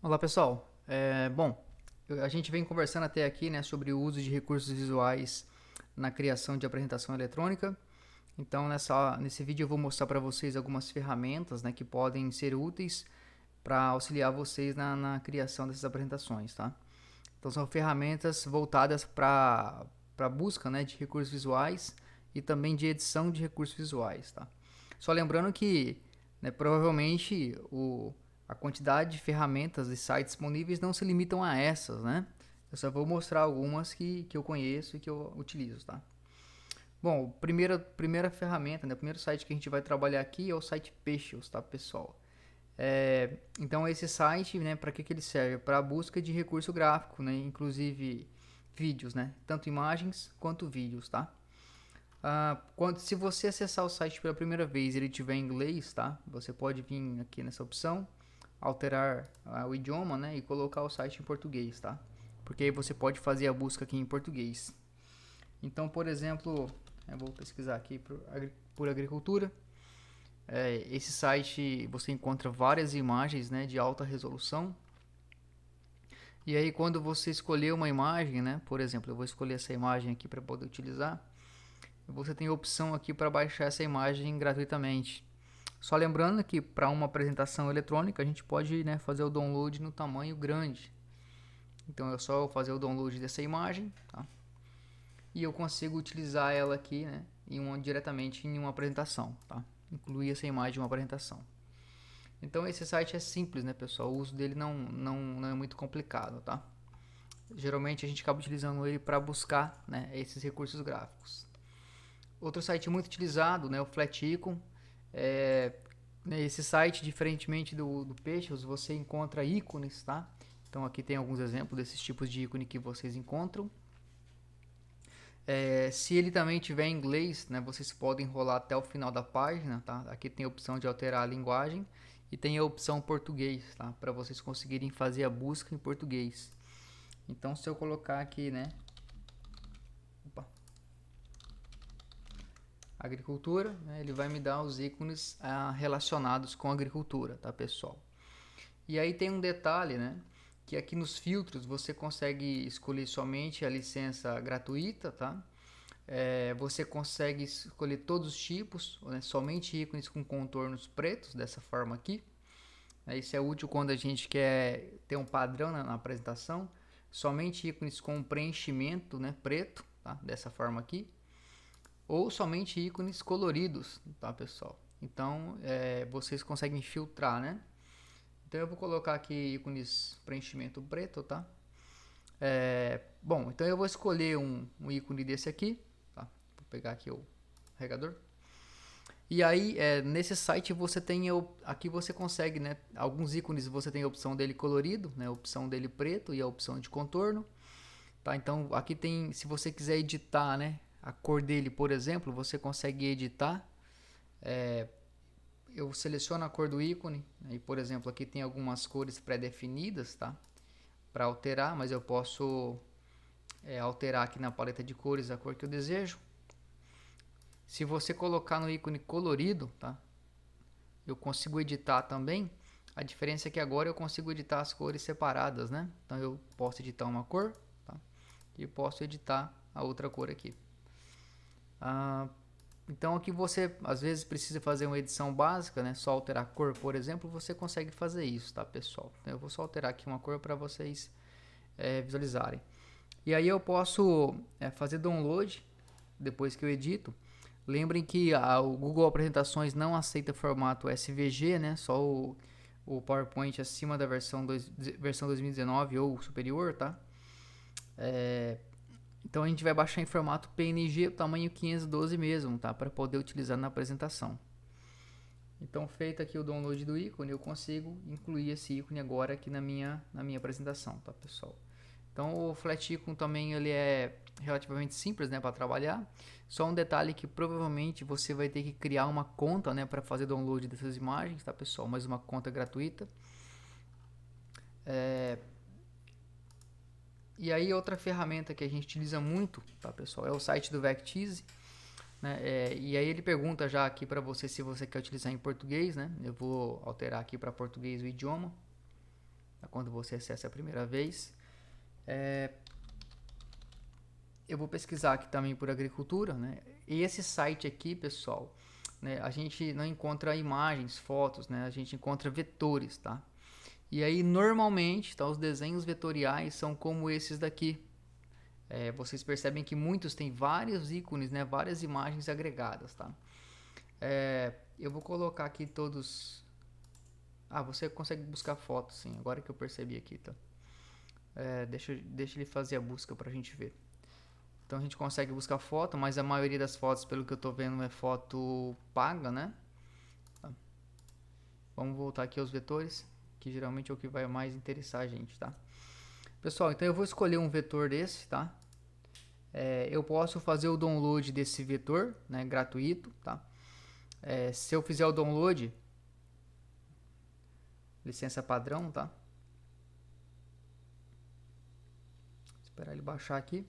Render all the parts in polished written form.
Olá pessoal, a gente vem conversando até aqui, né, sobre o uso de recursos visuais na criação de apresentação eletrônica. Então nesse vídeo eu vou mostrar para vocês algumas ferramentas, né, que podem ser úteis para auxiliar vocês na criação dessas apresentações, tá? Então são ferramentas voltadas para busca, né, de recursos visuais e também de edição de recursos visuais, tá? Só lembrando que, né, provavelmente a quantidade de ferramentas e sites disponíveis não se limitam a essas, né? Eu só vou mostrar algumas que eu conheço e que eu utilizo, tá? Bom, primeira ferramenta, né, o primeiro site que a gente vai trabalhar aqui é o site Pexels, tá, pessoal? Então esse site, né, para que ele serve? Para a busca de recurso gráfico, né, inclusive vídeos, né, tanto imagens quanto vídeos, tá? Se você acessar o site pela primeira vez e ele tiver em inglês, tá? Você pode vir aqui nessa opção, alterar o idioma, né, e colocar o site em português, tá? Porque aí você pode fazer a busca aqui em português. Então, por exemplo, eu vou pesquisar aqui por agricultura. Esse site você encontra várias imagens, né, de alta resolução. E aí quando você escolher uma imagem, né, por exemplo, eu vou escolher essa imagem aqui para poder utilizar. Você tem a opção aqui para baixar essa imagem gratuitamente. Só lembrando que para uma apresentação eletrônica a gente pode, né, fazer o download no tamanho grande. Então é só fazer o download dessa imagem, tá? E eu consigo utilizar ela aqui, né, diretamente em uma apresentação, tá? Incluir essa imagem em uma apresentação. Então esse site é simples, né, pessoal? O uso dele não é muito complicado, tá? Geralmente a gente acaba utilizando ele para buscar, né, esses recursos gráficos. Outro site muito utilizado, né, o Flaticon. É, Esse site, diferentemente do Pexels, você encontra ícones, tá? Então aqui tem alguns exemplos desses tipos de ícone que vocês encontram. Se ele também tiver em inglês, né, vocês podem rolar até o final da página, tá? Aqui tem a opção de alterar a linguagem e tem a opção português, tá? Para vocês conseguirem fazer a busca em português. Então se eu colocar aqui, né, agricultura, né, ele vai me dar os ícones relacionados com agricultura, tá, pessoal? E aí tem um detalhe, né, que aqui nos filtros você consegue escolher somente a licença gratuita, tá? Você consegue escolher todos os tipos, né, somente ícones com contornos pretos, dessa forma aqui. Isso é útil quando a gente quer ter um padrão na apresentação. Somente ícones com preenchimento, né, preto, tá? Dessa forma aqui. Ou somente ícones coloridos, tá, pessoal? Então vocês conseguem filtrar, né? Então eu vou colocar aqui ícones preenchimento preto, tá? Bom, então eu vou escolher um ícone desse aqui, tá? Vou pegar aqui o carregador. E aí, nesse site você tem, aqui você consegue, né? Alguns ícones você tem a opção dele colorido, né? A opção dele preto e a opção de contorno, tá? Então aqui tem, se você quiser editar, né? A cor dele, por exemplo, você consegue editar. Eu seleciono a cor do ícone, né, e por exemplo aqui tem algumas cores pré-definidas, tá? Para alterar, mas eu posso alterar aqui na paleta de cores a cor que eu desejo. Se você colocar no ícone colorido, tá? Eu consigo editar também. A diferença é que agora eu consigo editar as cores separadas, né? Então eu posso editar uma cor, tá? E posso editar a outra cor aqui. Então aqui você às vezes precisa fazer uma edição básica, né? Só alterar a cor, por exemplo, você consegue fazer isso, tá, pessoal? Então, eu vou só alterar aqui uma cor para vocês visualizarem. E aí eu posso fazer download depois que eu edito. Lembrem que o Google Apresentações não aceita formato SVG, né? Só o PowerPoint acima da versão 2019 ou superior, tá? Então a gente vai baixar em formato PNG, tamanho 512 mesmo, tá? Para poder utilizar na apresentação. Então feito aqui o download do ícone, eu consigo incluir esse ícone agora aqui na minha apresentação, tá, pessoal? Então o Flat Icon também ele é relativamente simples, né, para trabalhar. Só um detalhe que provavelmente você vai ter que criar uma conta, né, para fazer download dessas imagens, tá, pessoal? Mas uma conta gratuita. E aí outra ferramenta que a gente utiliza muito, tá, pessoal, é o site do Vectease, né? E aí ele pergunta já aqui para você se você quer utilizar em português, né? Eu vou alterar aqui para português o idioma. quando você acessa a primeira vez. Eu vou pesquisar aqui também por agricultura, né? E esse site aqui, pessoal, né, a gente não encontra imagens, fotos, né? A gente encontra vetores, tá? E aí, normalmente, tá, os desenhos vetoriais são como esses daqui. Vocês percebem que muitos têm vários ícones, né? Várias imagens agregadas, tá? Eu vou colocar aqui todos... Ah, você consegue buscar fotos, sim. Agora que eu percebi aqui, tá? Deixa ele fazer a busca pra gente ver. Então a gente consegue buscar foto, mas a maioria das fotos, pelo que eu tô vendo, é foto paga, né? Tá. Vamos voltar aqui aos vetores, que geralmente é o que vai mais interessar a gente, tá? Pessoal, então eu vou escolher um vetor desse, tá? Eu posso fazer o download desse vetor, né, gratuito, tá? Se eu fizer o download, licença padrão, tá? Esperar ele baixar aqui.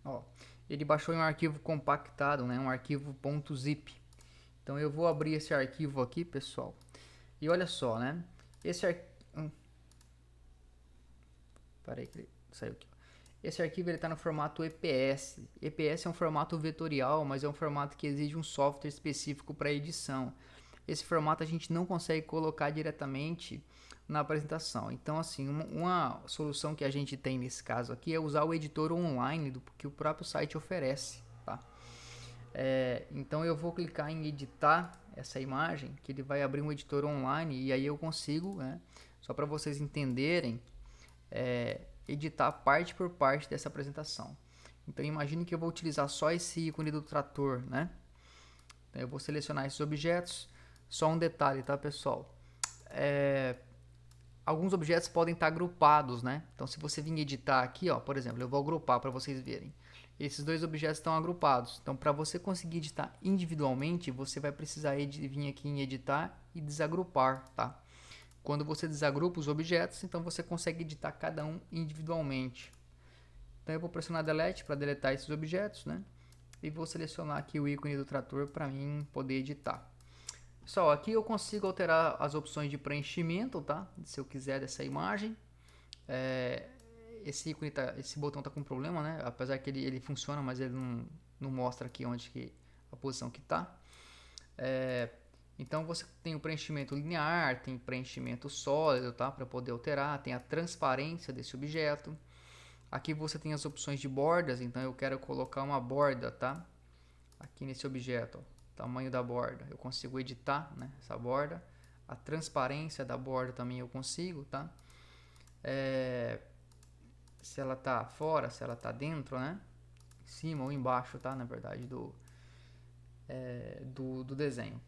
Ó, ele baixou em um arquivo compactado, né, um arquivo .zip. Então eu vou abrir esse arquivo aqui, pessoal. E olha só, né? Esse arquivo... Peraí que ele saiu aqui. Esse arquivo está no formato EPS. EPS é um formato vetorial, mas é um formato que exige um software específico para edição. Esse formato a gente não consegue colocar diretamente na apresentação. Então, assim, uma solução que a gente tem nesse caso aqui é usar o editor online que o próprio site oferece, tá? Então eu vou clicar em editar essa imagem, que ele vai abrir um editor online e aí eu consigo, né, só para vocês entenderem, editar parte por parte dessa apresentação. Então imagine que eu vou utilizar só esse ícone do trator, né? Então, eu vou selecionar esses objetos. Só um detalhe, tá, pessoal? Alguns objetos podem estar agrupados, né? Então se você vir editar aqui, ó, por exemplo, eu vou agrupar para vocês verem. Esses dois objetos estão agrupados. Então, para você conseguir editar individualmente, você vai precisar vir aqui em editar e desagrupar, tá? Quando você desagrupa os objetos, então você consegue editar cada um individualmente. Então eu vou pressionar Delete para deletar esses objetos, né? E vou selecionar aqui o ícone do trator para mim poder editar. Pessoal, aqui eu consigo alterar as opções de preenchimento, tá? Se eu quiser dessa imagem. Esse ícone esse botão tá com problema, né? Apesar que ele funciona, mas ele não mostra aqui a posição que tá. Então você tem o preenchimento linear, tem preenchimento sólido, tá? Para poder alterar, tem a transparência desse objeto. Aqui você tem as opções de bordas, então eu quero colocar uma borda, tá? Aqui nesse objeto, ó, tamanho da borda, eu consigo editar, né, essa borda. A transparência da borda também eu consigo, tá? Se ela tá fora, se ela tá dentro, né? Em cima ou embaixo, tá? Na verdade, do desenho.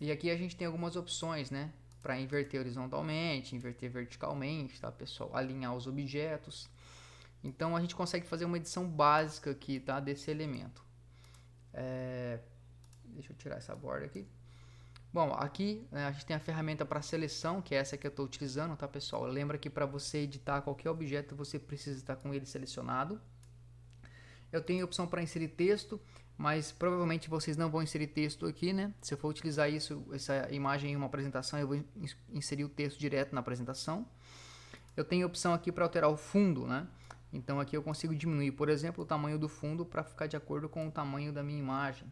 E aqui a gente tem algumas opções, né? Para inverter horizontalmente, inverter verticalmente, tá, pessoal? Alinhar os objetos. Então a gente consegue fazer uma edição básica aqui, tá? Desse elemento. Deixa eu tirar essa borda aqui. Bom, aqui, né, a gente tem a ferramenta para seleção, que é essa que eu estou utilizando, tá, pessoal? Lembra que para você editar qualquer objeto, você precisa estar com ele selecionado. Eu tenho a opção para inserir texto, mas provavelmente vocês não vão inserir texto aqui, né? Se eu for utilizar essa imagem em uma apresentação, eu vou inserir o texto direto na apresentação. Eu tenho a opção aqui para alterar o fundo, né? Então aqui eu consigo diminuir, por exemplo, o tamanho do fundo para ficar de acordo com o tamanho da minha imagem.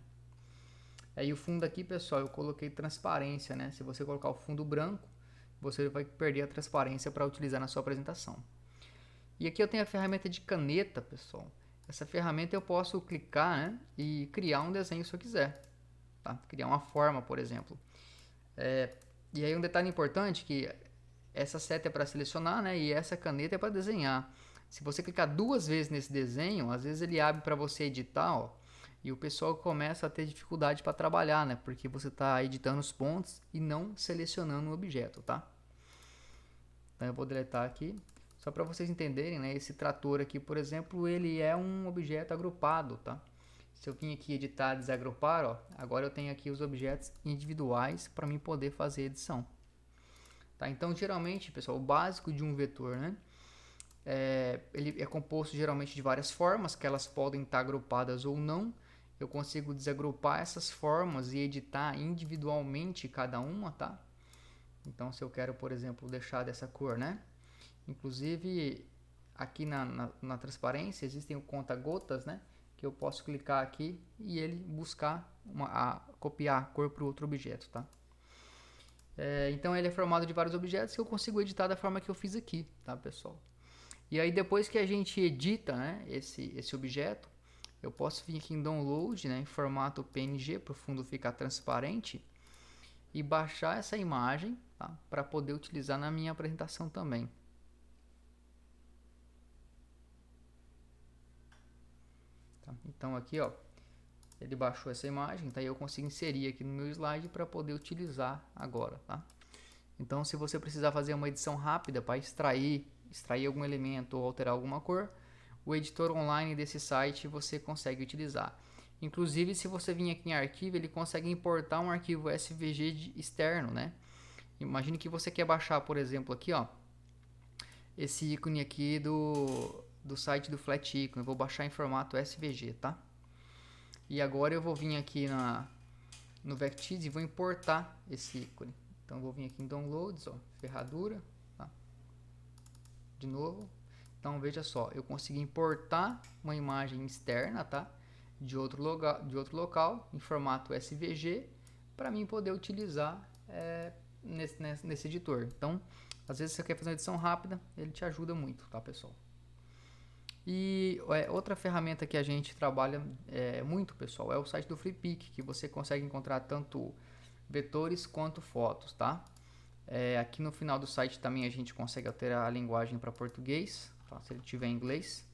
E o fundo aqui, pessoal, eu coloquei transparência, né? Se você colocar o fundo branco, você vai perder a transparência para utilizar na sua apresentação. E aqui eu tenho a ferramenta de caneta, pessoal. Essa ferramenta eu posso clicar, né, e criar um desenho se eu quiser, tá? Criar uma forma, por exemplo. E aí um detalhe importante que essa seta é para selecionar, né, e essa caneta é para desenhar. Se você clicar duas vezes nesse desenho, às vezes ele abre para você editar, ó, e o pessoal começa a ter dificuldade para trabalhar, né, porque você está editando os pontos e não selecionando o objeto, tá? Então eu vou deletar aqui. Só para vocês entenderem, né, esse trator aqui, por exemplo, ele é um objeto agrupado, tá? Se eu vim aqui editar, desagrupar, ó, agora eu tenho aqui os objetos individuais para mim poder fazer edição. Tá? Então, geralmente, pessoal, o básico de um vetor, né, ele é composto geralmente de várias formas, que elas podem estar agrupadas ou não. Eu consigo desagrupar essas formas e editar individualmente cada uma, tá? Então, se eu quero, por exemplo, deixar dessa cor, né? Inclusive, aqui na transparência existem o conta-gotas, né? Que eu posso clicar aqui e ele buscar copiar a cor para o outro objeto, tá? Então ele é formado de vários objetos que eu consigo editar da forma que eu fiz aqui, tá, pessoal? E aí depois que a gente edita, né, esse objeto, eu posso vir aqui em Download, né, em formato PNG para o fundo ficar transparente e baixar essa imagem, tá, para poder utilizar na minha apresentação também. Tá? Então aqui, ó, ele baixou essa imagem, tá? E eu consigo inserir aqui no meu slide para poder utilizar agora, tá? Então, se você precisar fazer uma edição rápida para extrair algum elemento ou alterar alguma cor, o editor online desse site você consegue utilizar. Inclusive, se você vir aqui em arquivo, ele consegue importar um arquivo SVG externo, né? Imagine que você quer baixar, por exemplo, aqui, ó, esse ícone aqui do site do Flat Icon. Eu vou baixar em formato SVG, tá? E agora eu vou vir aqui no Vectise e vou importar esse ícone. Então eu vou vir aqui em Downloads, ó, ferradura, tá? De novo. Então veja só, eu consegui importar uma imagem externa, tá? De outro local em formato SVG para mim poder utilizar nesse editor. Então, às vezes você quer fazer uma edição rápida, ele te ajuda muito, tá, pessoal? E outra ferramenta que a gente trabalha muito, pessoal, é o site do Flickr, que você consegue encontrar tanto vetores quanto fotos, tá? Aqui no final do site também a gente consegue alterar a linguagem para português, tá? Se ele tiver em inglês.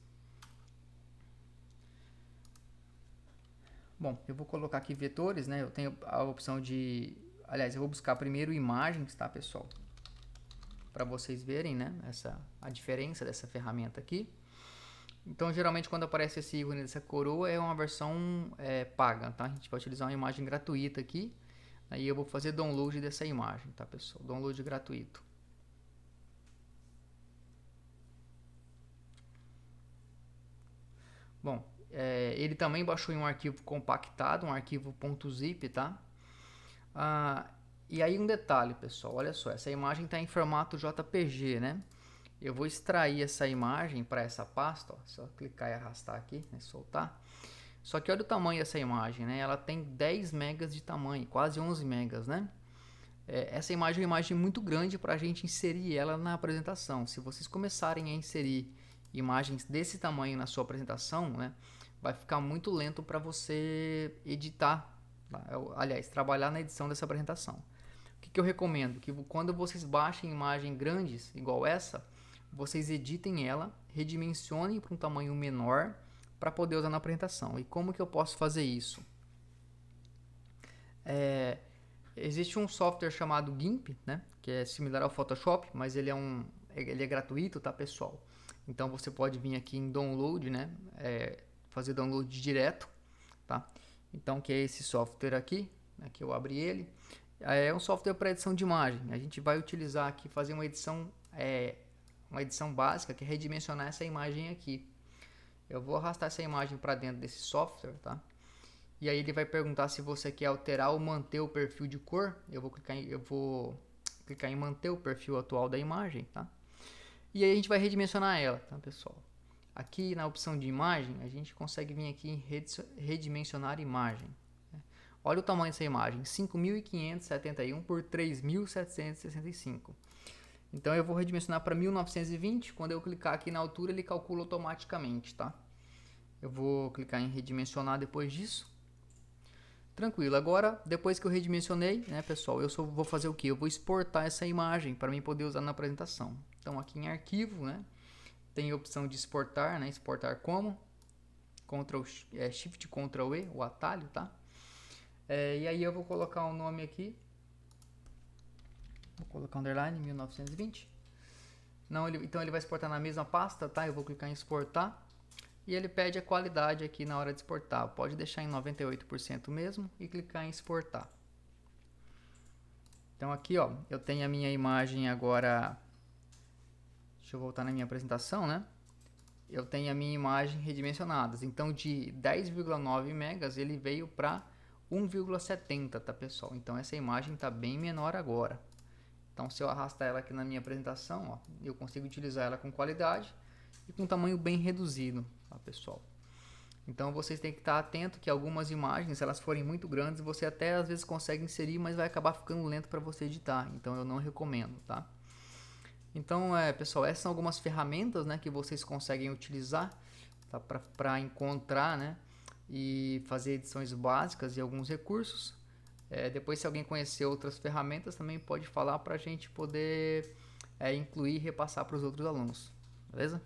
Bom, eu vou colocar aqui vetores, né? Eu tenho a opção de... Aliás, eu vou buscar primeiro imagens, tá, pessoal? Para vocês verem, né? A diferença dessa ferramenta aqui. Então, geralmente, quando aparece esse ícone dessa coroa, é uma versão paga, tá? A gente vai utilizar uma imagem gratuita aqui. Aí eu vou fazer download dessa imagem, tá, pessoal? Download gratuito. Bom, ele também baixou em um arquivo compactado, um arquivo .zip, tá? E aí um detalhe, pessoal, olha só, essa imagem está em formato JPG, né? Eu vou extrair essa imagem para essa pasta, ó, só clicar e arrastar aqui, né, soltar. Só que olha o tamanho dessa imagem, né? Ela tem 10 megas de tamanho, quase 11 megas, né? Essa imagem é uma imagem muito grande para a gente inserir ela na apresentação. Se vocês começarem a inserir imagens desse tamanho na sua apresentação, né, vai ficar muito lento para você editar, tá? Aliás, trabalhar na edição dessa apresentação. O que eu recomendo? Que quando vocês baixem imagens grandes, igual essa, vocês editem ela, redimensionem para um tamanho menor para poder usar na apresentação. E como que eu posso fazer isso? Existe um software chamado GIMP, né, que é similar ao Photoshop, mas ele é gratuito, tá, pessoal? Então você pode vir aqui em Download, né, fazer download direto, tá? Então que é esse software aqui, né, que eu abri ele. É um software para edição de imagem. A gente vai utilizar aqui, fazer uma edição básica, que é redimensionar essa imagem aqui. Eu vou arrastar essa imagem para dentro desse software, tá? E aí ele vai perguntar se você quer alterar ou manter o perfil de cor. Eu vou clicar em manter o perfil atual da imagem, tá? E aí a gente vai redimensionar ela, tá, pessoal? Aqui na opção de imagem, a gente consegue vir aqui em redimensionar imagem. Olha o tamanho dessa imagem, 5.571 por 3.765. Então eu vou redimensionar para 1920. Quando eu clicar aqui na altura, ele calcula automaticamente, tá? Eu vou clicar em redimensionar depois disso. Tranquilo. Agora, depois que eu redimensionei, né, pessoal, eu só vou fazer o que? Eu vou exportar essa imagem para mim poder usar na apresentação. Então aqui em arquivo, né, tem a opção de exportar, né? Exportar como? Shift Ctrl E, o atalho, tá? E aí eu vou colocar um nome aqui. Vou colocar underline 1920. Não, então ele vai exportar na mesma pasta, tá? Eu vou clicar em exportar. E ele pede a qualidade aqui na hora de exportar. Pode deixar em 98% mesmo e clicar em exportar. Então aqui, ó, eu tenho a minha imagem agora. Deixa eu voltar na minha apresentação, né? Eu tenho a minha imagem redimensionadas. Então de 10,9 megas ele veio para 1,70, tá, pessoal? Então essa imagem está bem menor agora. Então, se eu arrastar ela aqui na minha apresentação, ó, eu consigo utilizar ela com qualidade e com tamanho bem reduzido, tá, pessoal? Então, vocês têm que estar atento que algumas imagens, se elas forem muito grandes, você até às vezes consegue inserir, mas vai acabar ficando lento para você editar. Então, eu não recomendo, tá? Então, pessoal, essas são algumas ferramentas, né, que vocês conseguem utilizar, tá, para encontrar, né, e fazer edições básicas e alguns recursos. Depois, se alguém conhecer outras ferramentas, também pode falar para a gente poder incluir e repassar para os outros alunos, beleza?